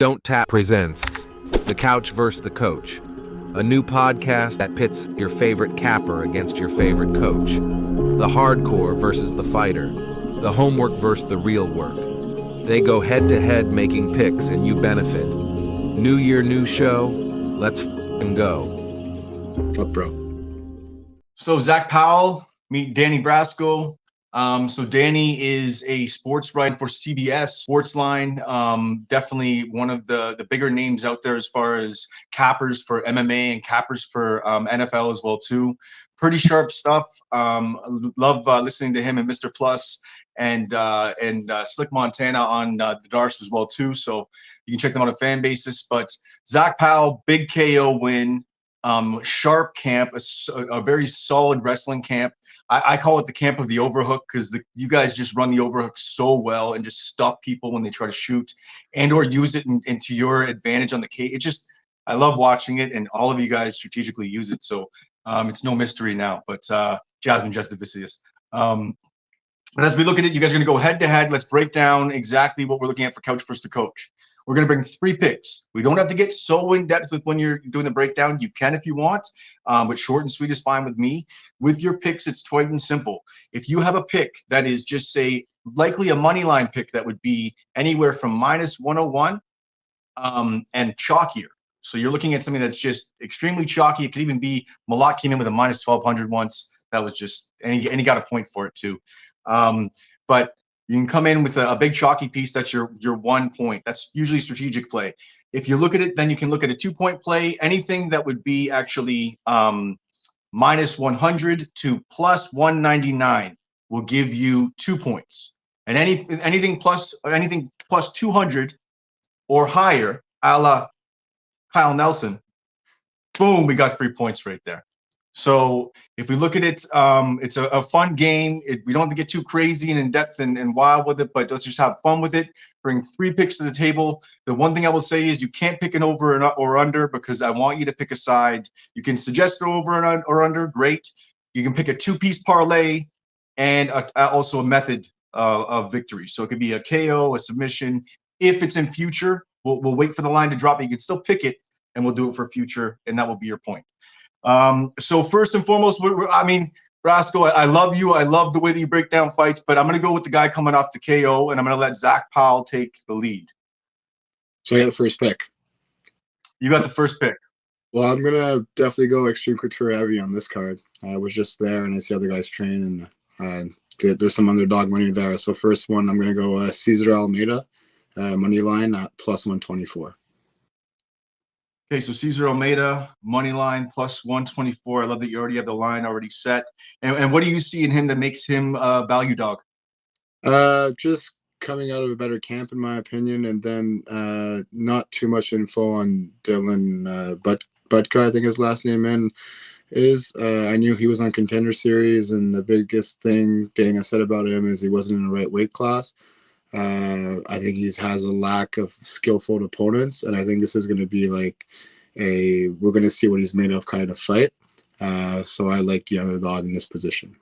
Donttap presents The Couch vs. the Coach, a new podcast that pits your favorite capper against your favorite coach. The hardcore versus the fighter, the homework versus the real work. They go head-to-head making picks and you benefit. New year, new show, let's f***ing go. What's up, bro? So Zack Powell, meet Danny Brasco. So Danny is a sports writer for CBS, Sportsline. Definitely one of the bigger names out there as far as cappers for MMA and cappers for NFL as well too. Pretty sharp stuff. Love listening to him and Mr. Plus and Slick Montana on the Darce as well too. So you can check them out on Fanbasis. But Zack Powell, big KO win. Sharp camp, a very solid wrestling camp. I call it the camp of the overhook because you guys just run the overhook so well and just stuff people when they try to shoot and or use it into your advantage on the cage. It just, I love watching it, and all of you guys strategically use it. So it's no mystery now, but Jasmine just Vicious. But as we look at it, you guys are going to go head to head. Let's break down exactly what we're looking at for Couch versus the Coach. We're going to bring 3 picks. We don't have to get so in depth with when you're doing the breakdown. You can if you want, but short and sweet is fine with me. With your picks, it's quite and simple. If you have a pick that is just say likely a money line pick that would be anywhere from -101 and chalkier. So you're looking at something that's just extremely chalky. It could even be Malak came in with a -1200 once. That was just, and he got a point for it too. But you can come in with a big chalky piece. That's your 1 point. That's usually strategic play. If you look at it, then you can look at a 2-point play. Anything that would be actually -100 to +199 will give you 2 points. And anything plus 200 or higher, a la Kyle Nelson, boom, we got 3 points right there. So if we look at it, it's a fun game. We don't have to get too crazy and in depth and wild with it, but let's just have fun with it. Bring 3 picks to the table. The one thing I will say is you can't pick an over or under because I want you to pick a side. You can suggest an over or under, great. You can pick a 2-piece parlay and also a method of victory. So it could be a KO, a submission. If it's in future, we'll wait for the line to drop, but you can still pick it and we'll do it for future, and that will be your point. So first and foremost, Brasco, I love you. I love the way that you break down fights, but I'm going to go with the guy coming off the KO, and I'm going to let Zack Powell take the lead. So I got the first pick. You got the first pick. Well, I'm going to definitely go extreme couture heavy on this card. I was just there, and I see other guys train, and there's some underdog money there. So first one, I'm going to go Cesar Almeida, money line at +124. Okay, so Cesar Almeida, money line +124. I love that you already have the line already set. And what do you see in him that makes him a value dog? Just coming out of a better camp, in my opinion, and then not too much info on Dylan Budka, I think his last name is. I knew he was on Contender Series, and the biggest thing Dana said about him is he wasn't in the right weight class. I think he has a lack of skillful opponents, and I think this is going to be like we're going to see what he's made of kind of fight. So I like the underdog in this position.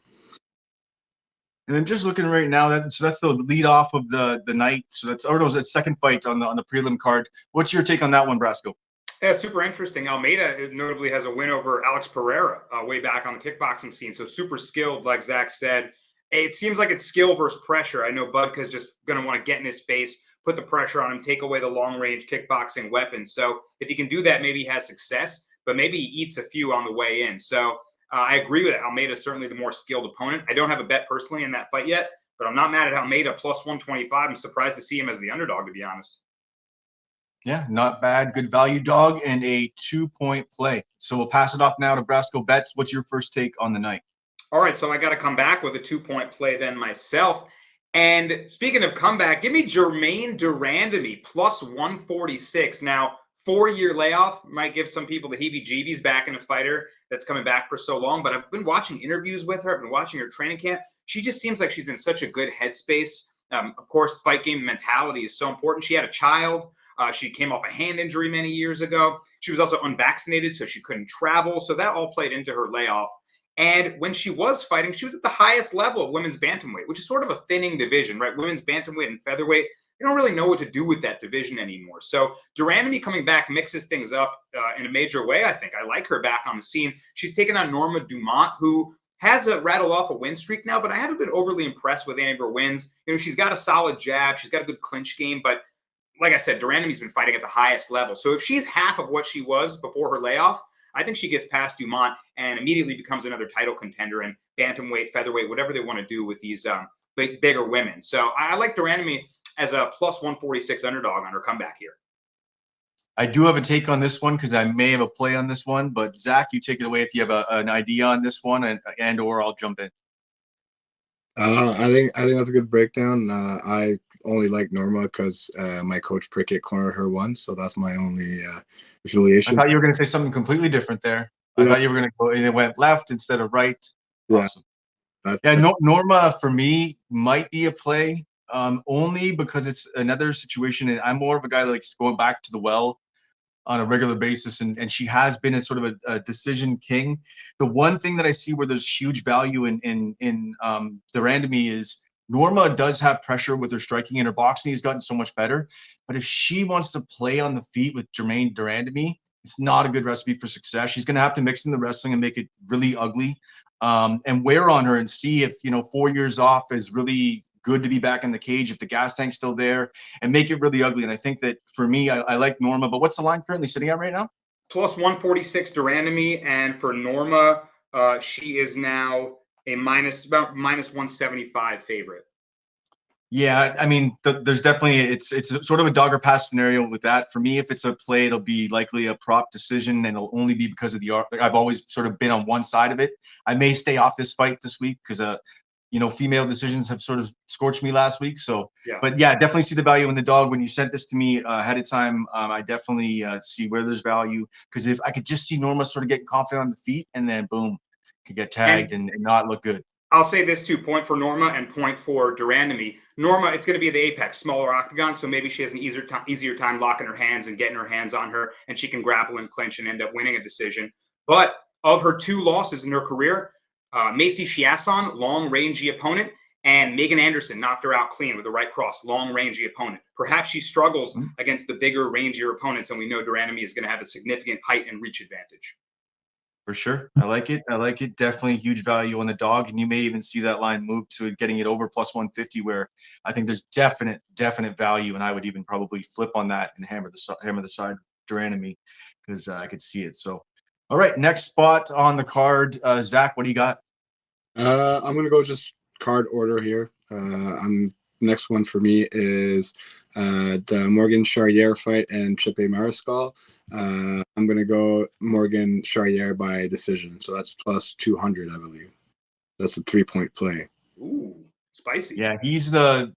And I'm just looking right now. That's the lead off of the night. So that's that second fight on the prelim card. What's your take on that one, Brasco? Yeah, super interesting. Almeida notably has a win over Alex Pereira way back on the kickboxing scene. So super skilled, like Zach said. It seems like it's skill versus pressure. I know Budka's just going to want to get in his face, put the pressure on him, take away the long-range kickboxing weapons. So if he can do that, maybe he has success, but maybe he eats a few on the way in. So I agree with it. Almeida is certainly the more skilled opponent. I don't have a bet personally in that fight yet, but I'm not mad at Almeida +125. I'm surprised to see him as the underdog, to be honest. Yeah, not bad. Good value dog and a 2-point play. So we'll pass it off now to Brasco Bets. What's your first take on the night? All right, so I got to come back with a 2-point play then myself. And speaking of comeback, give me Jermaine Durandamy +146. Now, 4-year layoff might give some people the heebie-jeebies back in a fighter that's coming back for so long. But I've been watching interviews with her. I've been watching her training camp. She just seems like she's in such a good headspace. Of course, fight game mentality is so important. She had a child. She came off a hand injury many years ago. She was also unvaccinated, so she couldn't travel. So that all played into her layoff. And when she was fighting, she was at the highest level of women's bantamweight, which is sort of a thinning division, right? Women's bantamweight and featherweight, you don't really know what to do with that division anymore. So de Randamie coming back mixes things up in a major way, I think. I like her back on the scene. She's taken on Norma Dumont, who has rattled off a win streak now, but I haven't been overly impressed with any of her wins. You know, she's got a solid jab. She's got a good clinch game, but like I said, de Randamie's been fighting at the highest level. So if she's half of what she was before her layoff, I think she gets past Dumont and immediately becomes another title contender in bantamweight, featherweight, whatever they want to do with these bigger women. So I like de Randamie as a plus 146 underdog on her comeback here. I do have a take on this one because I may have a play on this one, but Zach, you take it away if you have an idea on this one, and or I'll jump in. I think that's a good breakdown. I only like Norma because my coach Prickett cornered her once, so that's my only affiliation. I thought you were going to say something completely different there. Yeah. I thought you were going to go and it went left instead of right. Yeah. Awesome. Norma for me might be a play, only because it's another situation, and I'm more of a guy that likes going back to the well on a regular basis, and she has been a sort of a decision king. The one thing that I see where there's huge value in de Randamie is Norma does have pressure with her striking, and her boxing has gotten so much better. But if she wants to play on the feet with Germaine de Randamie, it's not a good recipe for success. She's going to have to mix in the wrestling and make it really ugly, and wear on her and see if 4 years off is really good to be back in the cage, if the gas tank's still there, and make it really ugly. And I think that for me, I like Norma, but what's the line currently sitting at right now? Plus 146 de Randamie, and for Norma, she is now a minus 175 favorite. Yeah, I mean, there's definitely it's sort of a dog or pass scenario with that. For me, if it's a play, it'll be likely a prop decision, and it'll only be because of I've always sort of been on one side of it. I may stay off this fight this week because female decisions have sort of scorched me last week. So, yeah. But yeah, definitely see the value in the dog. When you sent this to me ahead of time, I definitely see where there's value, because if I could just see Norma sort of getting confident on the feet, and then boom, could get tagged and not look good. I'll say this too, point for Norma and point for de Randamie. Norma, it's going to be the apex, smaller octagon, so maybe she has an easier time locking her hands and getting her hands on her, and she can grapple and clinch and end up winning a decision. But of her 2 losses in her career, Macy Chiasson, long rangy opponent, and Megan Anderson knocked her out clean with the right cross, long rangy opponent. Perhaps she struggles against the bigger, rangier opponents, and we know de Randamie is going to have a significant height and reach advantage. For sure. I like it. Definitely huge value on the dog. And you may even see that line move to getting it over plus 150, where I think there's definite value. And I would even probably flip on that and hammer the side de Randamie, because I could see it. So, all right, next spot on the card. Zach, what do you got? I'm going to go just card order here. Next one for me is the Morgan Charrière fight and Chipe Mariscal. I'm going to go Morgan Charrière by decision. So that's plus 200, I believe. That's a 3-point play. Ooh, spicy. Yeah, he's the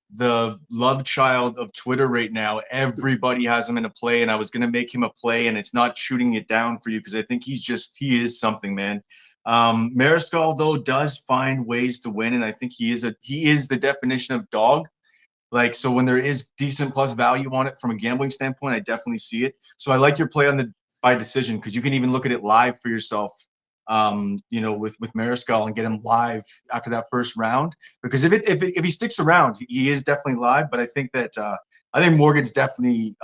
love child of Twitter right now. Everybody has him in a play, and I was going to make him a play, and it's not shooting it down for you, because I think he is something, man. Mariscal, though, does find ways to win, and I think he is the definition of dog. Like, so when there is decent plus value on it from a gambling standpoint, I definitely see it. So I like your play on the by decision, because you can even look at it live for yourself, with Mariscal, and get him live after that first round. Because if he sticks around, he is definitely live. But I think that Morgan's definitely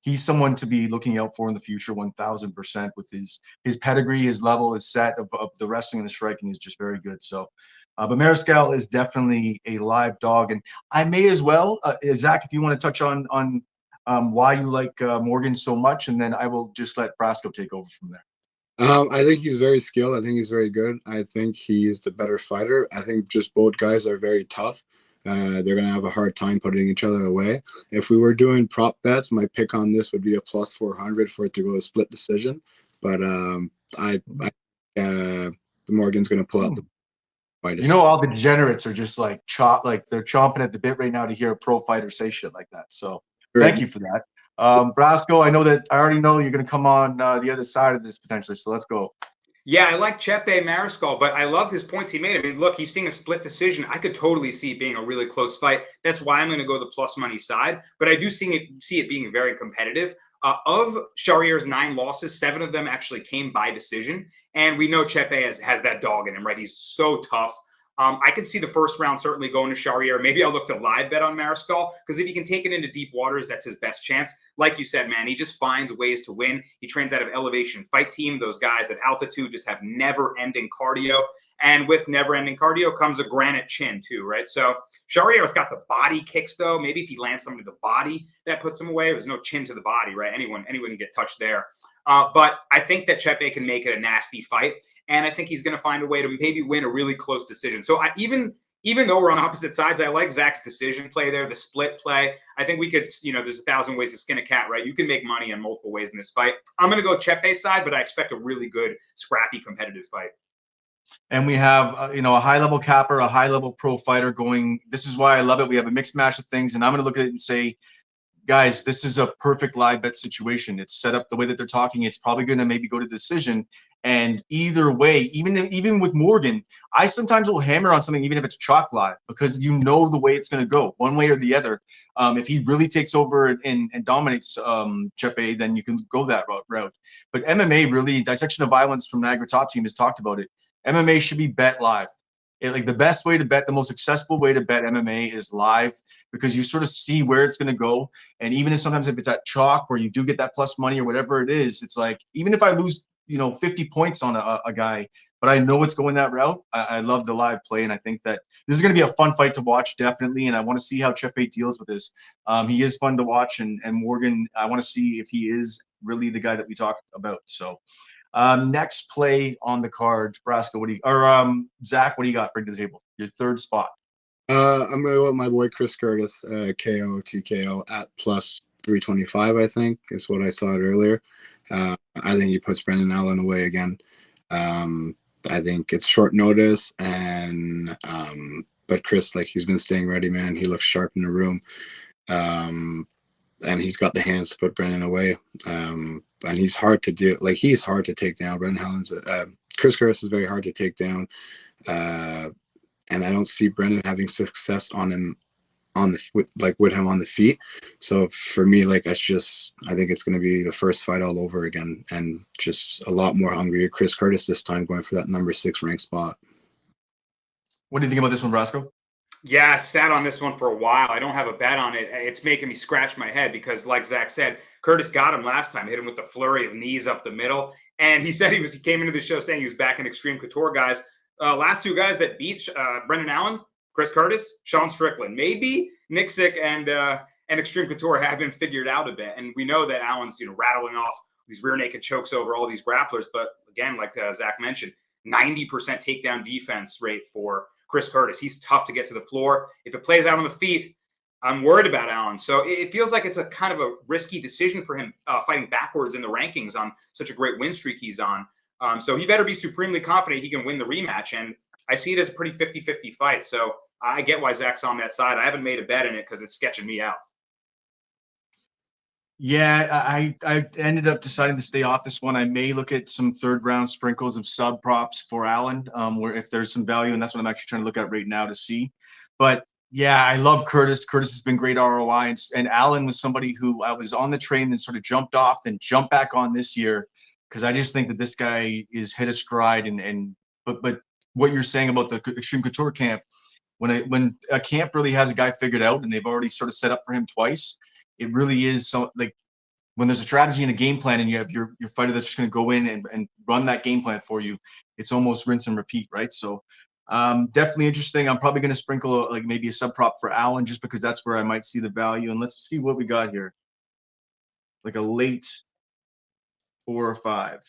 he's someone to be looking out for in the future, 1,000%. With his pedigree, his level, his set of the wrestling and the striking is just very good. So. But Mariscal is definitely a live dog, and I may as well, Zach, if you want to touch on why you like Morgan so much, and then I will just let Brasco take over from there. I think he's very skilled. I think he's very good. I think he's the better fighter. I think just both guys are very tough. They're going to have a hard time putting each other away. If we were doing prop bets, my pick on this would be a plus 400 for it to go a split decision. But Morgan's going to pull out the. All the degenerates are just like they're chomping at the bit right now to hear a pro fighter say shit like that. So thank you for that. Brasco, I already know you're going to come on the other side of this potentially. So let's go. Yeah, I like Chipe Mariscal, but I love his points he made. I mean, look, he's seeing a split decision. I could totally see it being a really close fight. That's why I'm going to go the plus money side. But I do see it being very competitive. Of Charrière's 9 losses, 7 of them actually came by decision. And we know Chipe has that dog in him, right? He's so tough. I could see the first round certainly going to Charrier. Maybe I'll look to live bet on Mariscal, because if he can take it into deep waters, that's his best chance. Like you said, man, he just finds ways to win. He trains out of Elevation Fight Team. Those guys at altitude just have never-ending cardio. And with never-ending cardio comes a granite chin too, right? So Charrier's got the body kicks, though. Maybe if he lands something to the body, that puts him away. There's no chin to the body, right? Anyone can get touched there. But I think that Chepe can make it a nasty fight. And I think he's going to find a way to maybe win a really close decision. So even though we're on opposite sides, I like Zach's decision play there, the split play. I think we could, there's 1,000 ways to skin a cat, right? You can make money in multiple ways in this fight. I'm going to go Chepe's side, but I expect a really good, scrappy, competitive fight. And we have, a high-level capper, a high-level pro fighter going. This is why I love it. We have a mixed match of things, and I'm going to look at it and say, guys, this is a perfect live bet situation. It's set up the way that they're talking. It's probably going to maybe go to decision. And either way, even with Morgan, I sometimes will hammer on something even if it's chalk live, because the way it's going to go one way or the other. If he really takes over and dominates Chepe, then you can go that route. But MMA, really, Dissection of Violence from Niagara Top Team has talked about it. MMA should be bet live. The best way to bet, the most accessible way to bet MMA is live, because you sort of see where it's going to go. And even if sometimes if it's at chalk where you do get that plus money or whatever it is, it's like, even if I lose 50 points on a guy, but I know it's going that route, I love the live play. And I think that this is going to be a fun fight to watch, definitely. And I want to see how Chepe deals with this. He is fun to watch. And Morgan, I want to see if he is really the guy that we talked about. So next play on the card, Brasco, Zach, what do you got for the table? Your third spot. I'm going to go with my boy Chris Curtis, KO, TKO at plus 325, I think, is what I saw it earlier. I think he puts Brendan Allen away again. I think it's short notice, and but Chris, he's been staying ready, man. He looks sharp in the room, and he's got the hands to put Brendan away. And he's hard to do. He's hard to take down. Brendan Allen's Chris Curtis is very hard to take down, and I don't see Brendan having success on him with him on the feet. So for me, I think it's going to be the first fight all over again, and just a lot more hungry Chris Curtis this time, going for that number 6 ranked spot. What do you think about this one, Brasco? Yeah, I sat on this one for a while. I don't have a bet on it. It's making me scratch my head because, like Zach said, Curtis got him last time, hit him with the flurry of knees up the middle. And he said he came into the show saying he was back in Extreme Couture, guys. Last 2 guys that beat Brendan Allen, Chris Curtis, Sean Strickland. Maybe Nick Sick and Extreme Couture have him figured out a bit. And we know that Allen's rattling off these rear naked chokes over all these grapplers. But again, like Zach mentioned, 90% takedown defense rate for Chris Curtis. He's tough to get to the floor. If it plays out on the feet, I'm worried about Allen. So it feels like it's a kind of a risky decision for him fighting backwards in the rankings on such a great win streak he's on. So he better be supremely confident he can win the rematch. And I see it as a pretty 50-50 fight. So I get why Zach's on that side. I haven't made a bet in it because it's sketching me out. Yeah, I ended up deciding to stay off this one. I may look at some third round sprinkles of sub props for Allen, where if there's some value, and that's what I'm actually trying to look at right now to see. But yeah, I love Curtis. Curtis has been great ROI, and Allen was somebody who I was on the train and sort of jumped off, then jumped back on this year, because I just think that this guy is hit a stride. But what you're saying about the Extreme Couture camp, when a camp really has a guy figured out and they've already sort of set up for him twice, it really is so when there's a strategy and a game plan and you have your fighter that's just going to go in and run that game plan for you, it's almost rinse and repeat, right? So definitely interesting. I'm probably going to sprinkle maybe a sub prop for Allen just because that's where I might see the value. And let's see what we got here. Like a late 4 or 5.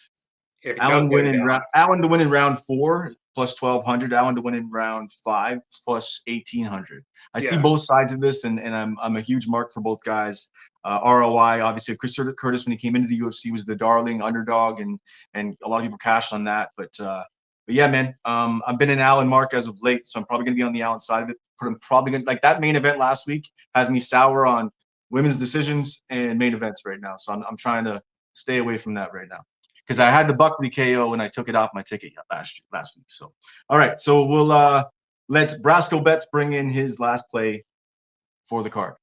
Allen to win in round 4 plus 1,200. Allen to win in round 5 plus 1,800. I see both sides of this, and I'm a huge mark for both guys. ROI, obviously, Chris Curtis when he came into the UFC was the darling underdog, and a lot of people cashed on that. But yeah, man, I've been an Allen mark as of late, so I'm probably going to be on the Allen side of it. But I'm probably going to that main event last week has me sour on women's decisions and main events right now. So I'm trying to stay away from that right now, because I had the Buckley KO and I took it off my ticket last week. So, all right. So we'll let Brasco Bets bring in his last play for the card.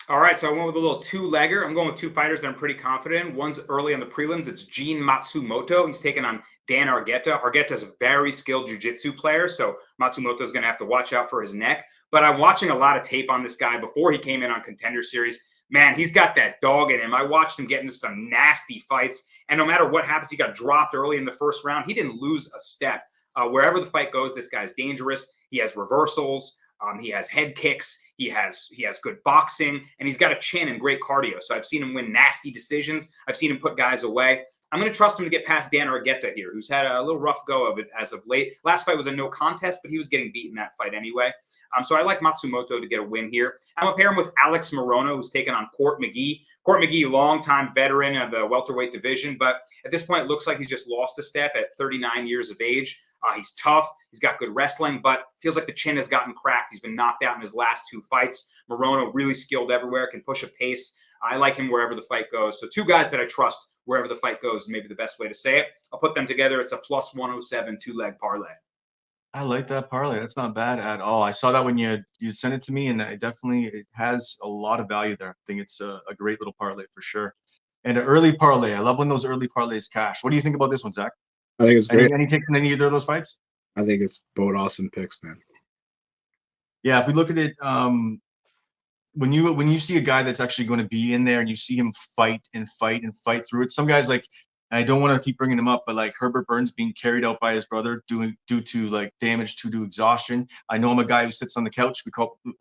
All right, so I went with a little two-legger. I'm going with two fighters that I'm pretty confident in. One's early on the prelims. It's Gene Matsumoto. He's taking on Dan Argueta. Argueta's a very skilled jiu-jitsu player, so Matsumoto's going to have to watch out for his neck. But I'm watching a lot of tape on this guy before he came in on Contender Series. Man, he's got that dog in him. I watched him get into some nasty fights, and no matter what happens, he got dropped early in the first round. He didn't lose a step. Wherever the fight goes, this guy's dangerous. He has reversals. He has head kicks. He has good boxing, and he's got a chin and great cardio. So I've seen him win nasty decisions. I've seen him put guys away. I'm going to trust him to get past Dan Argueta here, who's had a little rough go of it as of late. Last fight was a no contest, but he was getting beat in that fight anyway. So I like Matsumoto to get a win here. I'm going to pair him with Alex Morono, who's taking on Court McGee. Court McGee, longtime veteran of the welterweight division, but at this point, it looks like he's just lost a step at 39 years of age. He's tough. He's got good wrestling, but feels like the chin has gotten cracked. He's been knocked out in his last two fights. Morono, really skilled everywhere, can push a pace. I like him wherever the fight goes. So two guys that I trust wherever the fight goes is maybe the best way to say it. I'll put them together. It's a plus 107 two-leg parlay. I like that parlay. That's not bad at all. I saw that when you sent it to me, and it has a lot of value there. I think it's a great little parlay for sure. And an early parlay. I love when those early parlays cash. What do you think about this one, Zach? I think it's great. Any takes on any either of those fights? I think it's both awesome picks, man. Yeah, if we look at it, when you see a guy that's actually going to be in there and you see him fight through it, some guys like, and I don't want to keep bringing him up, but like Herbert Burns being carried out by his brother due to like damage to exhaustion. I know I'm a guy who sits on the couch.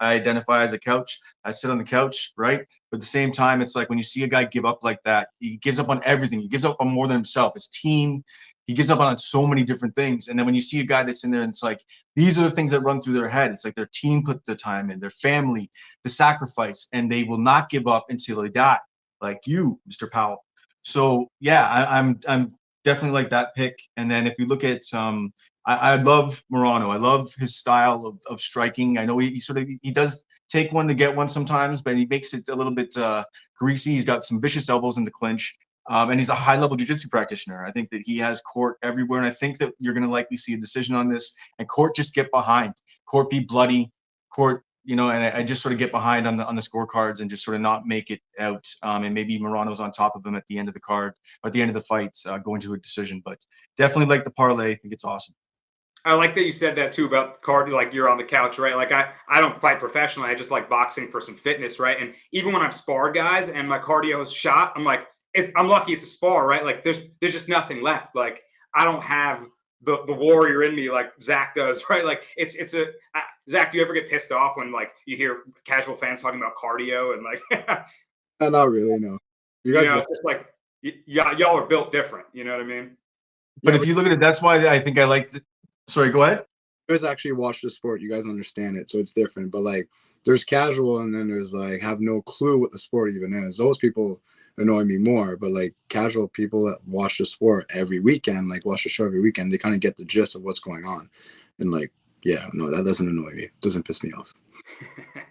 I identify as a couch. I sit on the couch, right? But at the same time, it's like when you see a guy give up like that, he gives up on everything. He gives up on more than himself, his team. He gives up on so many different things. And then when you see a guy that's in there and it's like, these are the things that run through their head. It's like their team put the time in, their family, the sacrifice, and they will not give up until they die, like you, Mr. Powell. So yeah, I'm definitely like that pick. And then if you look at I love Morono. I love his style of striking. I know he does take one to get one sometimes, but he makes it a little bit greasy. He's got some vicious elbows in the clinch. And he's a high-level jiu-jitsu practitioner. I think that he has Court everywhere, and I think that you're going to likely see a decision on this. And Court just get behind. Court be bloody. Court, and I just sort of get behind on the scorecards and just sort of not make it out. And maybe Morono's on top of him at the end of the card, or at the end of the fights, going to a decision. But definitely like the parlay. I think it's awesome. I like that you said that too about the card, like you're on the couch, right? Like I don't fight professionally. I just like boxing for some fitness, right? And even when I've sparred guys and my cardio is shot, I'm like, I'm lucky it's a spar, right? Like there's just nothing left. Like I don't have the warrior in me like Zach does, right? Like Zach, do you ever get pissed off when like you hear casual fans talking about cardio and like Not really, no. You guys it's like y'all are built different, you know what I mean? But if you look at it, that's why I think I like sorry, go ahead. You guys actually watch the sport, you guys understand it, so it's different. But like there's casual and then there's like have no clue what the sport even is. Those people annoy me more, but like casual people that watch the sport every weekend, like watch the show every weekend, they kind of get the gist of what's going on. And like, yeah, no, that doesn't annoy me. It doesn't piss me off.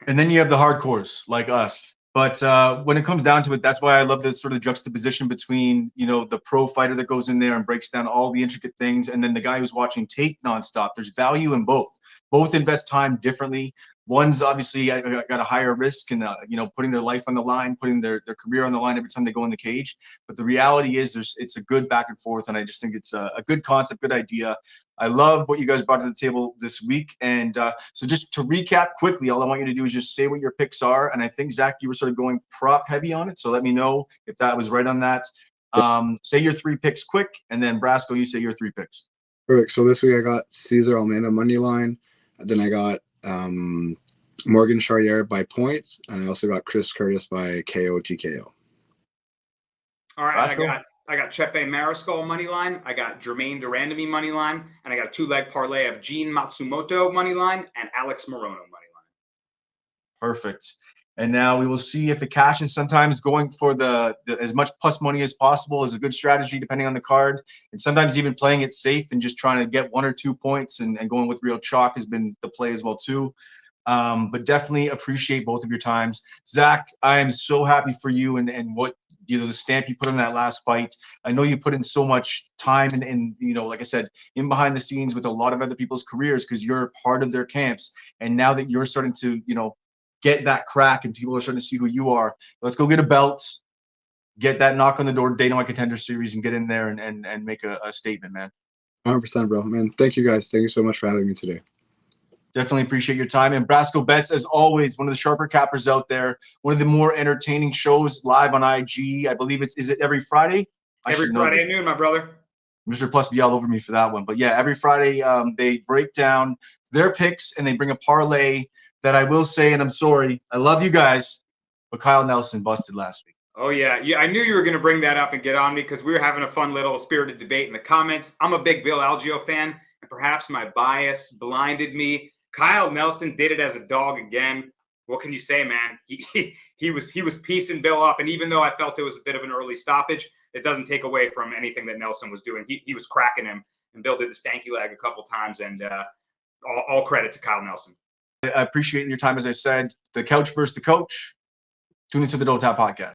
And then you have the hardcores like us. But when it comes down to it, that's why I love the sort of juxtaposition between, the pro fighter that goes in there and breaks down all the intricate things, and then the guy who's watching tape nonstop. There's value in both. Both invest time differently. One's obviously got a higher risk and putting their life on the line, putting their career on the line every time they go in the cage. But the reality is it's a good back and forth, and I just think it's a good concept, good idea. I love what you guys brought to the table this week. And so just to recap quickly, all I want you to do is just say what your picks are. And I think, Zach, you were sort of going prop heavy on it. So let me know if that was right on that. Say your three picks quick, and then Brasco, you say your three picks. Perfect. So this week I got Cesar Almeida money line. Then I got Morgan Charrier by points, and I also got Chris Curtis by KO TKO. All right, I got Chepe Mariscal money line. I got Jermaine Durandamy money line, and I got a two-leg parlay of Gene Matsumoto money line and Alex Morono money line. Perfect. And now we will see if it cashes. Sometimes going for the as much plus money as possible is a good strategy, depending on the card. And sometimes even playing it safe and just trying to get 1 or 2 points and going with real chalk has been the play as well too. But definitely appreciate both of your times. Zach, I am so happy for you and what the stamp you put on that last fight. I know you put in so much time and like I said, in behind the scenes with a lot of other people's careers because you're part of their camps. And now that you're starting to, get that crack and people are starting to see who you are. Let's go get a belt, get that knock on the door, Dana White Contender Series, and get in there and make a statement, man. 100%, bro. Man, thank you guys. Thank you so much for having me today. Definitely appreciate your time. And Brasco Bets, as always, one of the sharper cappers out there, one of the more entertaining shows live on IG. I believe is it every Friday? Every Friday at noon, my brother. Mr. Plus be all over me for that one. But yeah, every Friday they break down their picks and they bring a parlay that I will say, and I'm sorry, I love you guys, but Kyle Nelson busted last week. Oh, yeah. I knew you were going to bring that up and get on me because we were having a fun little spirited debate in the comments. I'm a big Bill Algeo fan, and perhaps my bias blinded me. Kyle Nelson did it as a dog again. What can you say, man? He was piecing Bill up, and even though I felt it was a bit of an early stoppage, it doesn't take away from anything that Nelson was doing. He was cracking him, and Bill did the stanky leg a couple times, and all credit to Kyle Nelson. I appreciate your time. As I said, the couch versus the coach. Tune into the Donttap podcast.